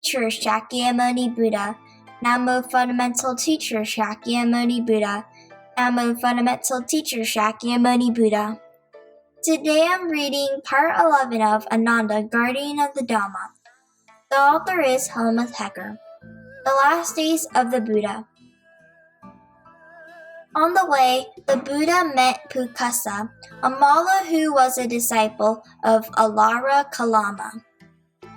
Teacher Shakyamuni Buddha. Namo Fundamental Teacher Shakyamuni Buddha. Namo Fundamental Teacher Shakyamuni Buddha. Today I'm reading part 11 of Ananda, Guardian of the Dhamma. The author is Helmut Hecker. The Last Days of the Buddha. On the way, the Buddha met Pukasa, a Malla who was a disciple of Alara Kalama.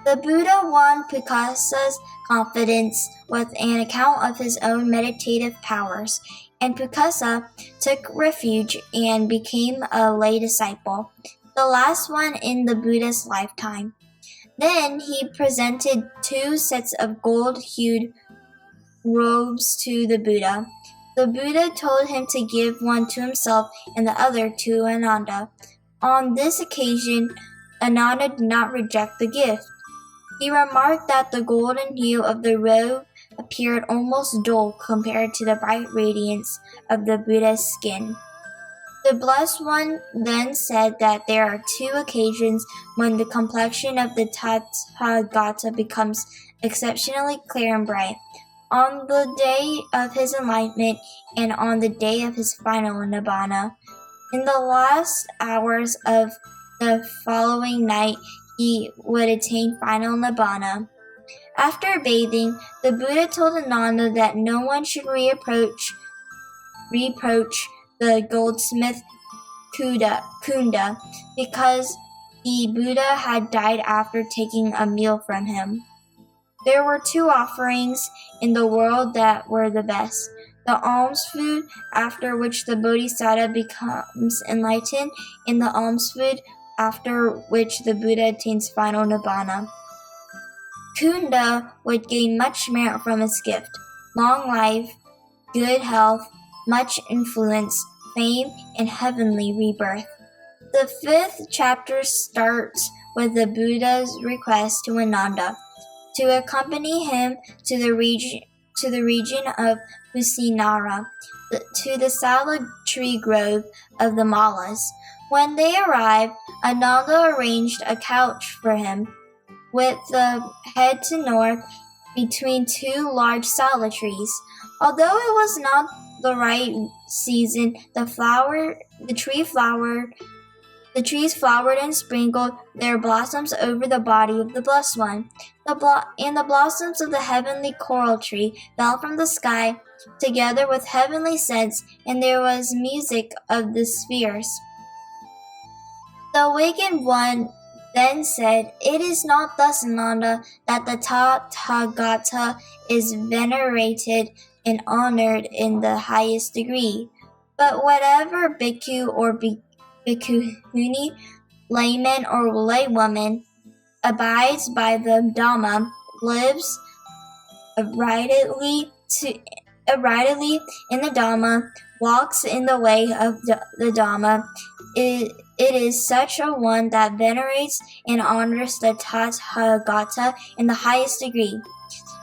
The Buddha won Pukasa's confidence with an account of his own meditative powers, and Pukasa took refuge and became a lay disciple, the last one in the Buddha's lifetime. Then he presented 2 sets of gold-hued robes to the Buddha. The Buddha told him to give one to himself and the other to Ananda. On this occasion, Ananda did not reject the gift. He remarked that the golden hue of the robe appeared almost dull compared to the bright radiance of the Buddha's skin. The Blessed One then said that there are 2 occasions when the complexion of the Tathagata becomes exceptionally clear and bright: on the day of his enlightenment and on the day of his final nibbana. In the last hours of the following night, he would attain final nibbana. After bathing, the Buddha told Ananda that no one should reproach the goldsmith Kunda because the Buddha had died after taking a meal from him. There were 2 offerings in the world that were the best: the alms food, after which the Bodhisattva becomes enlightened, and the alms food, after which the Buddha attains final nibbana. Kunda would gain much merit from his gift: long life, good health, much influence, fame, and heavenly rebirth. The 5th chapter starts with the Buddha's request to Ananda to accompany him to the region of Kusinara, to the salad tree grove of the Mallas. When they arrived, Ananda arranged a couch for him, with the head to north, between 2 large salad trees. Although it was not the right season, the trees flowered and sprinkled their blossoms over the body of the Blessed One. And the blossoms of the heavenly coral tree fell from the sky, together with heavenly scents, and there was music of the spheres. The awakened one then said, "It is not thus, Ananda, that the Tathagata is venerated and honored in the highest degree. But whatever bhikkhu or bhikkhuni, layman or laywoman, abides by the Dhamma, lives uprightly in the Dhamma, walks in the way of the Dhamma, it is such a one that venerates and honors the Tathagata in the highest degree."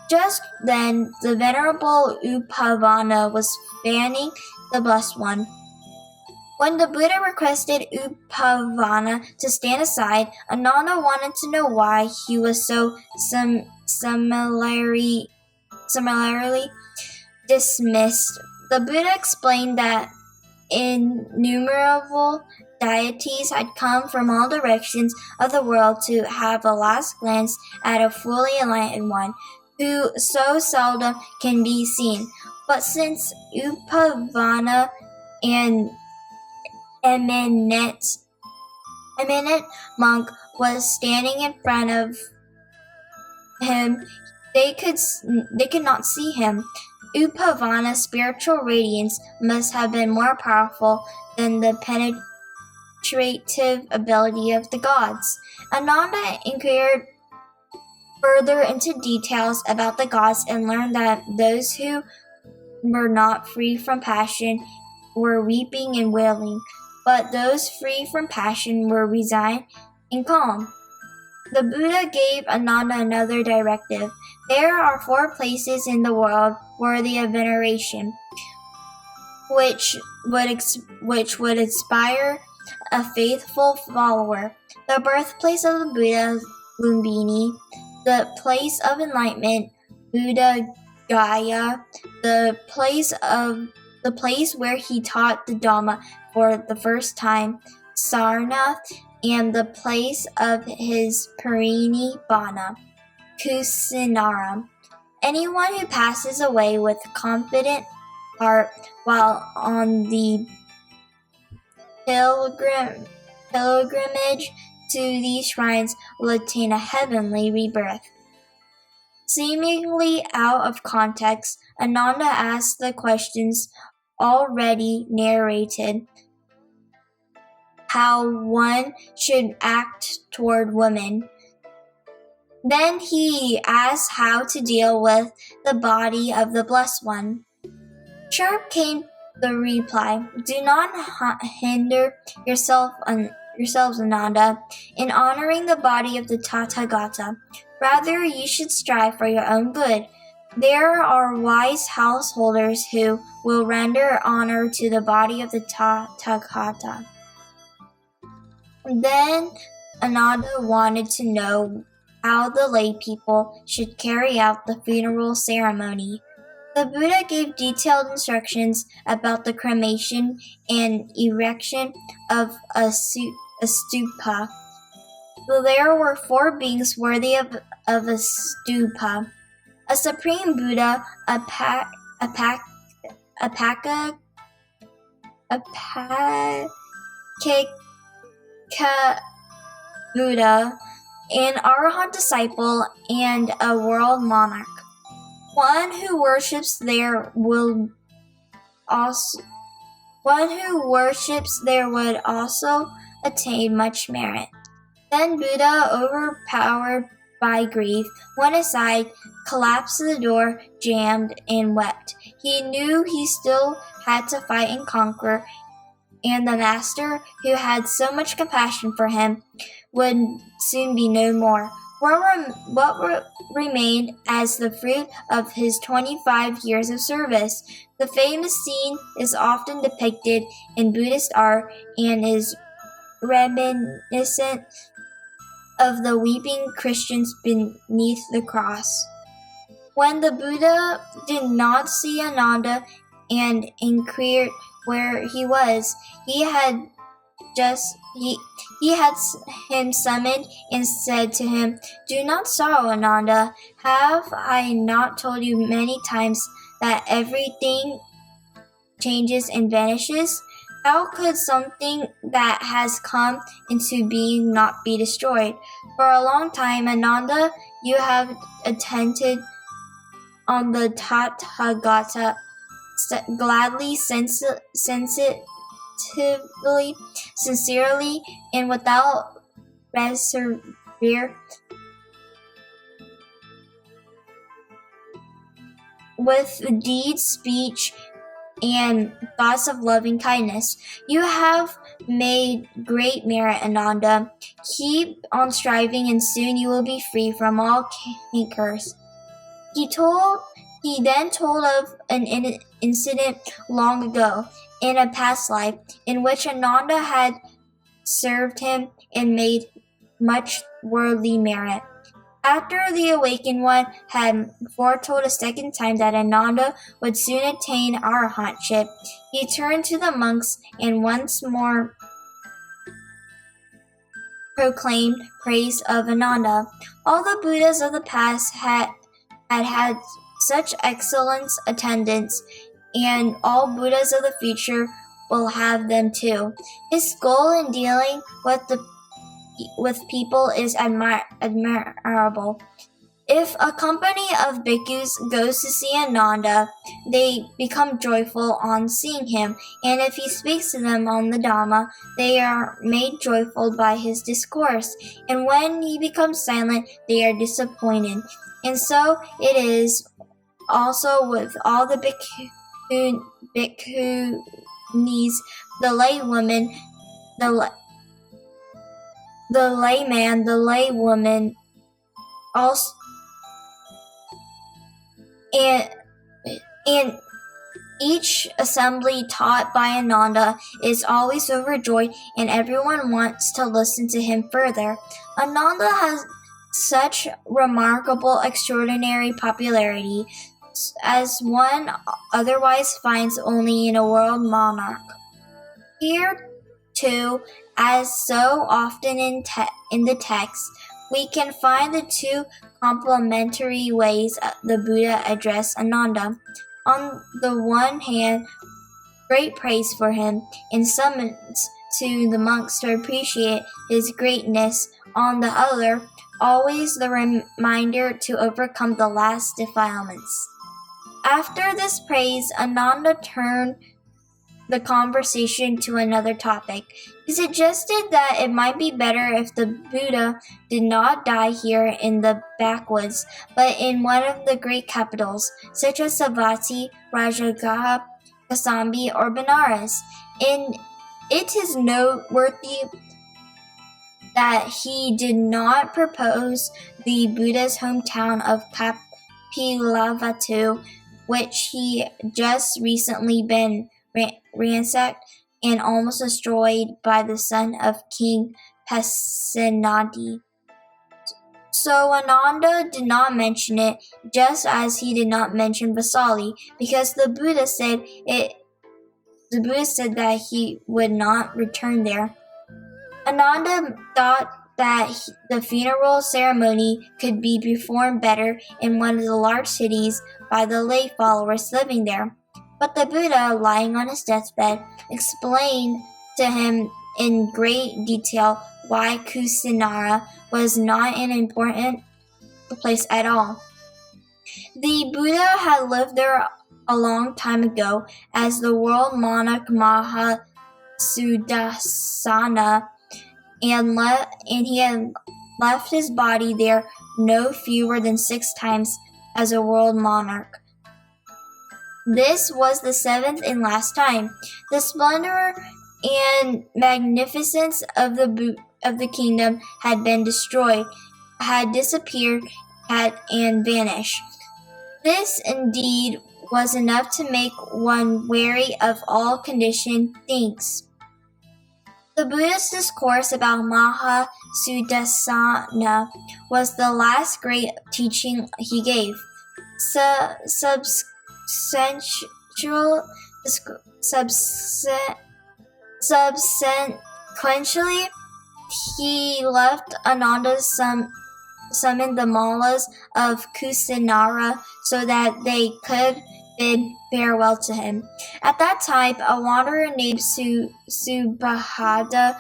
Just then, the Venerable Upavana was fanning the Blessed One. When the Buddha requested Upavana to stand aside, Ananda wanted to know why he was so similarly dismissed. The Buddha explained that innumerable deities had come from all directions of the world to have a last glance at a fully enlightened one, who so seldom can be seen. But since Upavana and eminent monk was standing in front of him, they could not see him. Upavana's spiritual radiance must have been more powerful than the penetrative ability of the gods. Ananda inquired further into details about the gods and learned that those who were not free from passion were weeping and wailing, but those free from passion were resigned and calm. The Buddha gave Ananda another directive. There are 4 places in the world worthy of veneration, which would inspire a faithful follower: the birthplace of the Buddha, Lumbini; the place of enlightenment, Buddha Gaya, the place where he taught the Dhamma for the first time, Sarnath, and the place of his Parinibbana, Kusinaram. Anyone who passes away with confident heart while on the pilgrimage to these shrines will attain a heavenly rebirth. Seemingly out of context, Ananda asked the questions already narrated, how one should act toward women. Then he asked how to deal with the body of the Blessed One. Sharp came the reply, do not hinder yourselves, Ananda, in honoring the body of the Tathagata. Rather, you should strive for your own good. There are wise householders who will render honor to the body of the Tathagata. Then Ananda wanted to know how the lay people should carry out the funeral ceremony. The Buddha gave detailed instructions about the cremation and erection of a stupa. There were 4 beings worthy of a stupa: a supreme Buddha, a Pakika Buddha, an Arahant disciple, and a world monarch. One who worships there would also attain much merit. Then Buddha, overpowered by grief, went aside, collapsed the door, jammed, and wept. He knew he still had to fight and conquer, and the master, who had so much compassion for him, would soon be no more. What remained as the fruit of his 25 years of service? The famous scene is often depicted in Buddhist art and is reminiscent of the weeping Christians beneath the cross. When the Buddha did not see Ananda and inquired where he was, he had him summoned and said to him, do not sorrow, Ananda. Have I not told you many times that everything changes and vanishes? How could something that has come into being not be destroyed? For a long time, Ananda, you have attended on the Tathagata, gladly, sensitively, sincerely, and without reserve, with deeds, speech, and thoughts of loving kindness. You have made great merit, Ananda. Keep on striving, and soon you will be free from all cankers. He then told of an incident long ago, in a past life, in which Ananda had served him and made much worldly merit. After the Awakened One had foretold a second time that Ananda would soon attain arahantship, he turned to the monks and once more proclaimed praise of Ananda. All the Buddhas of the past had such excellent attendance, and all Buddhas of the future will have them too. His goal in dealing with people is admirable. If a company of bhikkhus goes to see Ananda, they become joyful on seeing him, and if he speaks to them on the Dhamma, they are made joyful by his discourse, and when he becomes silent, they are disappointed. And so it is also with all the bhikkhunis, the lay woman, the layman, the lay woman, also, and each assembly taught by Ananda is always overjoyed, and everyone wants to listen to him further. Ananda such remarkable, extraordinary popularity as one otherwise finds only in a world monarch. Here, too, as so often in the text, we can find the two complementary ways the Buddha addressed Ananda. On the one hand, great praise for him and summons to the monks to appreciate his greatness. On the other, always the reminder to overcome the last defilements. After this praise, Ananda turned the conversation to another topic. He suggested that it might be better if the Buddha did not die here in the backwoods, but in one of the great capitals, such as Savatthi, Rajagaha, Kasambi, or Benares. And it is noteworthy that he did not propose the Buddha's hometown of Kapilavatthu, which he just recently been ransacked and almost destroyed by the son of King Pasenadi. So Ananda did not mention it, just as he did not mention Vasali, because the Buddha said that he would not return there. Ananda thought that the funeral ceremony could be performed better in one of the large cities by the lay followers living there. But the Buddha, lying on his deathbed, explained to him in great detail why Kusinara was not an important place at all. The Buddha had lived there a long time ago as the world monarch Mahasudassana, and he had left his body there no fewer than 6 times as a world monarch. This was the 7th and last time. The splendor and magnificence of the kingdom had been destroyed, had disappeared, and vanished. This indeed was enough to make one wary of all conditioned things. The Buddha's discourse about Mahasudassana was the last great teaching he gave. Subsequently, he left Ananda summoned the Mallas of Kusinara so that they could bid farewell to him. At that time, a wanderer named Subhada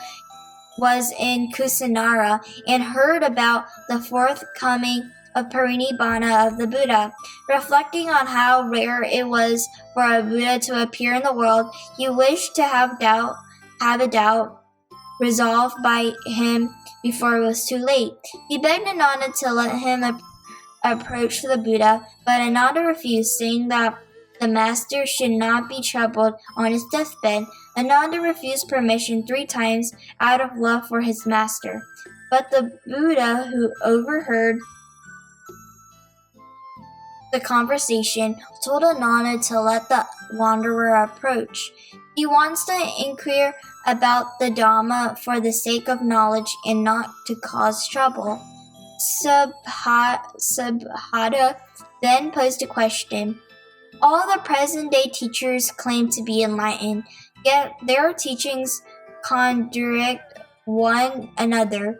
was in Kusinara and heard about the forthcoming of Parinibbana of the Buddha. Reflecting on how rare it was for a Buddha to appear in the world, he wished to have a doubt resolved by him before it was too late. He begged Ananda to let him approach the Buddha, but Ananda refused, saying that the master should not be troubled on his deathbed. Ananda refused permission 3 times out of love for his master. But the Buddha, who overheard the conversation, told Ananda to let the wanderer approach. He wants to inquire about the Dhamma for the sake of knowledge and not to cause trouble. Subhada then posed a question. All the present-day teachers claim to be enlightened, yet their teachings contradict one another.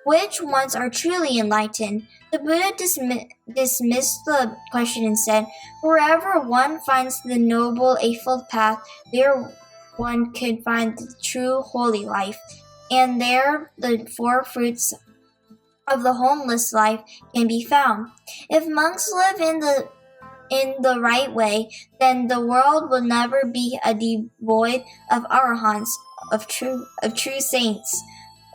Which ones are truly enlightened? The Buddha dismissed the question and said, wherever one finds the Noble Eightfold Path, there one can find the true holy life, and there the 4 fruits of the homeless life can be found. If monks live in the right way, then the world will never be devoid of arahants, of true saints.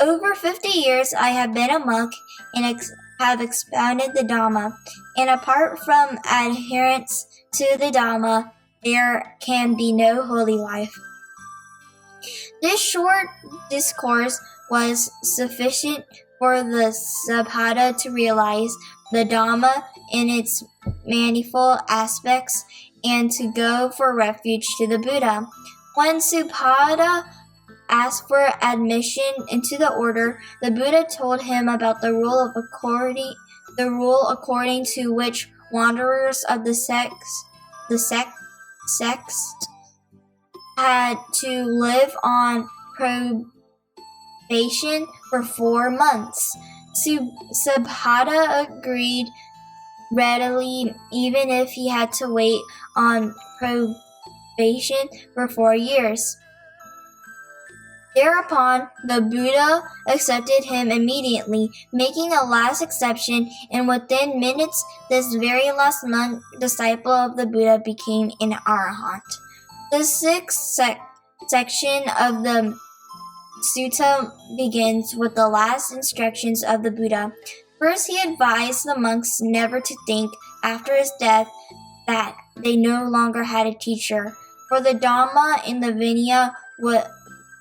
Over 50 years I have been a monk and have expounded the Dhamma, and apart from adherence to the Dhamma, there can be no holy life. This short discourse was sufficient for the Subhada to realize the Dhamma in its manifold aspects and to go for refuge to the Buddha. When Subhada asked for admission into the order, the Buddha told him about the rule according to which wanderers of the sect had to live on probation for 4 months. Subhata agreed readily, even if he had to wait on probation for 4 years. Thereupon, the Buddha accepted him immediately, making a last exception, and within minutes, this very last monk, disciple of the Buddha, became an arahant. The sixth section of the sutta begins with the last instructions of the Buddha. First, he advised the monks never to think, after his death, that they no longer had a teacher, for the Dhamma in the Vinaya would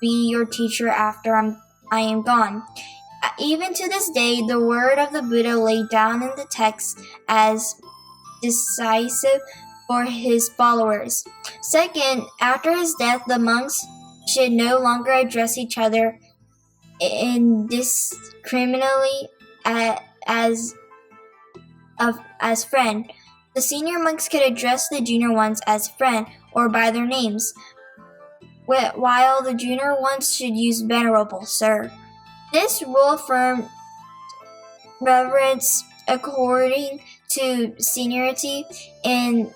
be your teacher after I am gone. Even to this day, the word of the Buddha laid down in the text as decisive for his followers. Second, after his death, the monks should no longer address each other indiscriminately as friend. The senior monks could address the junior ones as friend or by their names, while the junior ones should use venerable sir. This rule affirmed reverence according to seniority in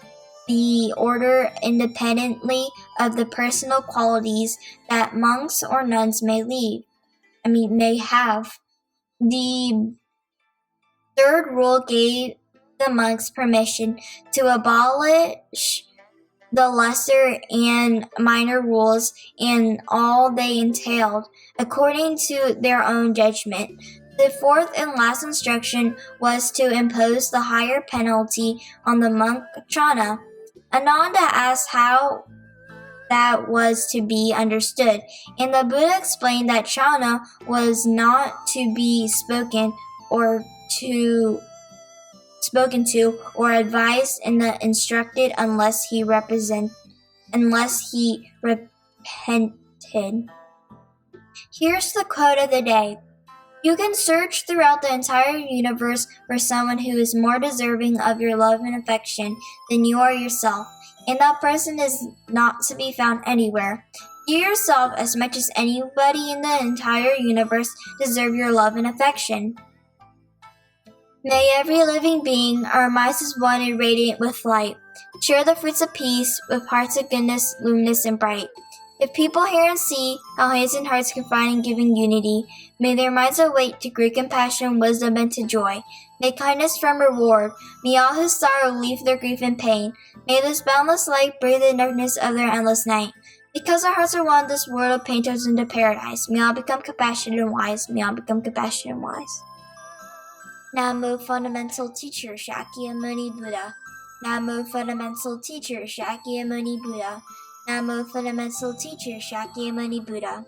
the order independently of the personal qualities that monks or nuns may have. The third rule gave the monks permission to abolish the lesser and minor rules and all they entailed, according to their own judgment. The fourth and last instruction was to impose the higher penalty on the monk Chana. Ananda asked how that was to be understood, and the Buddha explained that Chana was not to be spoken to or advised in the instructed unless he repented. Here's the quote of the day. You can search throughout the entire universe for someone who is more deserving of your love and affection than you are yourself, and that person is not to be found anywhere. You yourself, as much as anybody in the entire universe, deserve your love and affection. May every living being, our minds is one and radiant with light, share the fruits of peace with hearts of goodness, luminous and bright. If people hear and see how hands and hearts can find in giving unity, may their minds awake to great compassion, wisdom, and to joy. May kindness from reward. May all who sorrow leave their grief and pain. May this boundless light breathe the darkness of their endless night. Because our hearts are one, this world of pain turns into paradise. May all become compassionate and wise. May all become compassionate and wise. Namo Fundamental Teacher Shakyamuni Buddha. Namo Fundamental Teacher Shakyamuni Buddha. Namo Fundamental Teacher Shakyamuni Buddha.